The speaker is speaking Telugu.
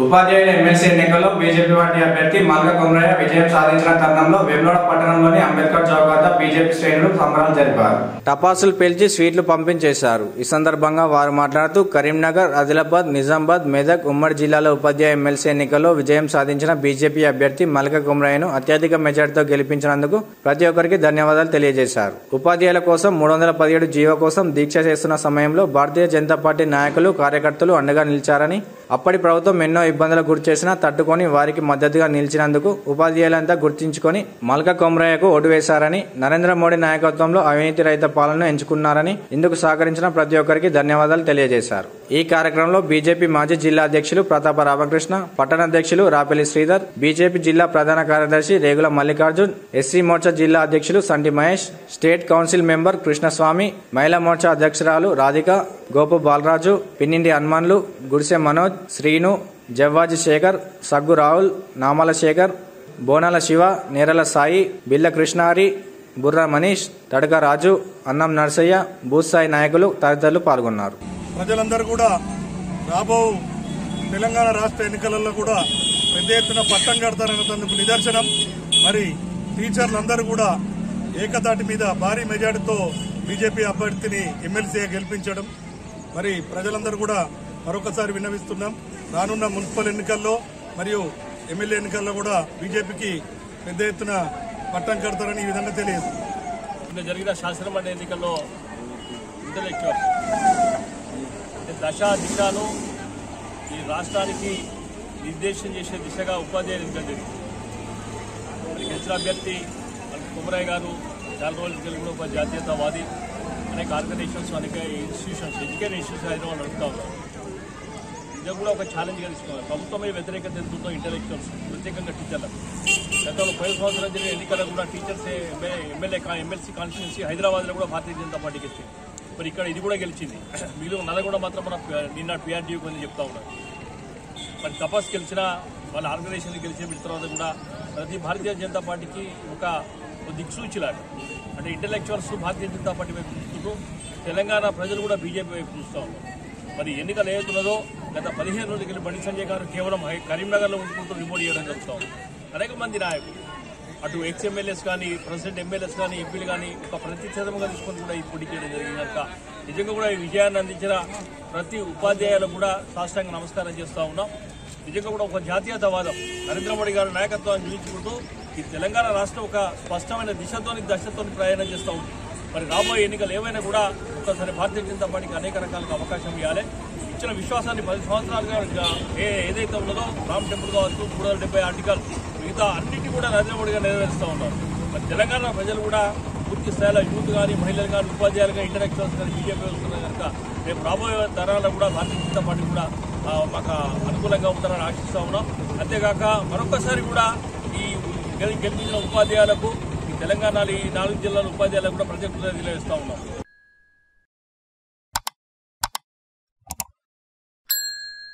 ఉపాధ్యాయుల ఎమ్మెల్సీ ఎన్నికల్లో బీజేపీ పార్టీ అభ్యర్థి మల్క కొమరయ్య విజయం సాధించిన తరుణంలో వేములవాడ పట్టణంలోని అంబేద్కర్ చౌక్ వద్ద బీజేపీ శ్రేణులు సంబరాలు జరిపారు. టపాసులు పేల్చి స్వీట్లు పంపించేశారు. ఈ సందర్భంగా వారు మాట్లాడుతూ కరీంనగర్, ఆదిలాబాద్, నిజామాబాద్, మెదక్ ఉమ్మడి జిల్లాల ఉపాధ్యాయ ఎమ్మెల్సీ ఎన్నికల్లో విజయం సాధించిన బీజేపీ అభ్యర్థి మల్క కొమరయ్యను అత్యధిక మెజార్టీతో గెలిపించినందుకు ప్రతి ఒక్కరికి ధన్యవాదాలు తెలియజేశారు. ఉపాధ్యాయుల కోసం 317 జీవో కోసం దీక్ష చేస్తున్న సమయంలో భారతీయ జనతా పార్టీ నాయకులు, కార్యకర్తలు అండగా నిలిచారని, అప్పటి ప్రభుత్వం ఎన్నో ఇబ్బందులకు గురి చేసినా తట్టుకొని వారికి మద్దతుగా నిలిచినందుకు ఉపాధ్యాయులంతా గుర్తించుకొని మల్క కొమరయ్యకు ఓటు వేశారని, నరేంద్ర మోడీ నాయకత్వంలో అవినీతి రహిత పాలనను ఎంచుకున్నారని, ఇందుకు సహకరించిన ప్రతి ఒక్కరికి ధన్యవాదాలు తెలియజేశారు. ఈ కార్యక్రమంలో బీజేపీ మాజీ జిల్లా అధ్యక్షులు ప్రతాప రామకృష్ణ, పట్టణ అధ్యక్షులు రాపెల్లి శ్రీధర్, బీజేపీ జిల్లా ప్రధాన కార్యదర్శి రేగుల మల్లికార్జున్, ఎస్సీ మోర్చా జిల్లా అధ్యక్షులు Santi Mahesh, state council member Krishnaswamy, మహిళా మోర్చా అధ్యక్షురాలు రాధిక, గోపు బాలరాజు, పిన్నిండి హనుమాన్లు, గుడిసె మనోజ్, శ్రీను, జవ్వాజి శేఖర్, సగ్గు రాహుల్, నామాల శేఖర్, బోనాల శివ, నేరల సాయి, బిల్ల కృష్ణారి, బుర్ర మనీష్, తడక రాజు, అన్నం నర్సయ్య, భూసాయి నాయకులు తదితరులు పాల్గొన్నారు. ప్రజలందరూ కూడా రాబో తెలంగాణ రాష్ట్ర ఎన్నికలలో కూడా పెద్ద ఎత్తున పట్టం కడతారనేందుకు నిదర్శనం. మరి టీచర్లందరూ కూడా ఏకతాటి మీద భారీ మెజార్టీతో బీజేపీ అభ్యర్థిని ఎమ్మెల్సీగా గెలిపించడం, మరి ప్రజలందరూ కూడా మరొకసారి విన్నవిస్తున్నాం. రానున్న మున్సిపల్ ఎన్నికల్లో మరియు ఎమ్మెల్యే ఎన్నికల్లో కూడా బీజేపీకి పెద్ద ఎత్తున పట్టం కడతారని ఈ విధంగా తెలియదు. జరిగిన శాసనమండలి ఎన్నికల్లో ఇంటలెక్చువల్ దశ దిశను ఈ రాష్ట్రానికి నిర్దేశం చేసే దిశగా ఉపాధ్యాయులు ఎన్నికలు గెలిచిన అభ్యర్థి కొమరయ్య గారు చాలా రోజులు తెలుగులో ఒక జాతీయతావాది, అనేక ఆర్గనైజేషన్స్, అనేక ఇన్స్టిట్యూషన్స్, ఎడ్యుకేషన్ ఇన్స్టిట్యూషన్ హైదరాబాద్ నడుపుతా ఉన్నారు. ఇది కూడా ఒక ఛాలెంజ్గా తీసుకున్నారు. ప్రభుత్వమే వ్యతిరేకత ఎంతో ఇంటలెక్చువల్స్, ప్రత్యేకంగా టీచర్లకు. గతంలో 5 సంవత్సరాల జరిగిన ఎన్నికల్లో కూడా టీచర్స్ ఎమ్మెల్సీ కాన్స్టిట్యూన్సీ హైదరాబాద్లో కూడా భారతీయ జనతా పార్టీకి ఇచ్చింది. మరి ఇక్కడ ఇది కూడా గెలిచింది. మిగిలిన నల్గొండ మాత్రం మన నిన్న PRDU అని చెప్తా ఉన్నారు. మరి తపస్ గెలిచిన వాళ్ళ ఆర్గనైజేషన్ గెలిచిన తర్వాత కూడా ప్రతి భారతీయ జనతా పార్టీకి ఒక దిక్సూచిలాడు. అంటే ఇంటలెక్చువల్స్ భారతీయ జనతా పార్టీ వైపు చూస్తూ తెలంగాణ ప్రజలు కూడా బీజేపీ వైపు చూస్తూ ఉన్నారు. మరి ఎన్నికలు ఏతున్నదో గత 15 రోజులకి వెళ్ళి బండి సంజయ్ గారు కేవలం కరీంనగర్లో ఉంటుకుంటూ రిపోర్ట్ చేయడం జరుగుతాం. అనేక మంది నాయకులు అటు ఎక్స్ఎమ్మెల్యేస్ కానీ, ప్రెసిడెంట్ ఎమ్మెల్యేస్ కానీ, ఎంపీలు కానీ ఒక ప్రతిష్టాత్మకంగా తీసుకొని కూడా ఈ పోటీ చేయడం జరిగింది. కనుక నిజంగా కూడా ఈ విజయాన్ని అందించిన ప్రతి ఉపాధ్యాయులకు కూడా సాష్టాంగ నమస్కారం చేస్తూ ఉన్నాం. నిజంగా కూడా ఒక జాతీయతావాదం నరేంద్ర మోడీ గారి నాయకత్వాన్ని చూపించుకుంటూ ఈ తెలంగాణ రాష్ట్రం ఒక స్పష్టమైన దశతోని ప్రయాణం చేస్తూ ఉంది. మరి రాబోయే ఎన్నికలు ఏవైనా కూడా ఒక్కసారి భారతీయ జనతా పార్టీకి అనేక రకాలుగా అవకాశం ఇవ్వాలి. ఇచ్చిన విశ్వాసాన్ని 10 సంవత్సరాలుగా ఏదైతే ఉన్నదో రామ్ టెంపుల్ కావచ్చు, 370 ఆర్టికల్, మిగతా అన్నింటినీ కూడా నరేంద్ర మోడీ గారు నెరవేరుస్తూ ఉన్నారు. మరి తెలంగాణ ప్రజలు కూడా పూర్తి స్థాయిలో యూత్ కానీ, మహిళలు కానీ, ఉపాధ్యాయులు కానీ, ఇంటలెక్చువల్స్ కానీ బీజేపీ వస్తున్నారు. కనుక రేపు రాబోయే తరాల్లో కూడా భారతీయ జనతా పార్టీ కూడా మాకు అనుకూలంగా ఉంటుందని ఆశిస్తూ ఉన్నాం. అంతేకాక మరొకసారి కూడా ఈ గెలిపించిన ఉపాధ్యాయులకు, ఈ తెలంగాణ ఈ 4 జిల్లాల ఉపాధ్యాయులకు కూడా ప్రత్యేక కృతజ్ఞతలు తెలియజేస్తూ ఉన్నాం.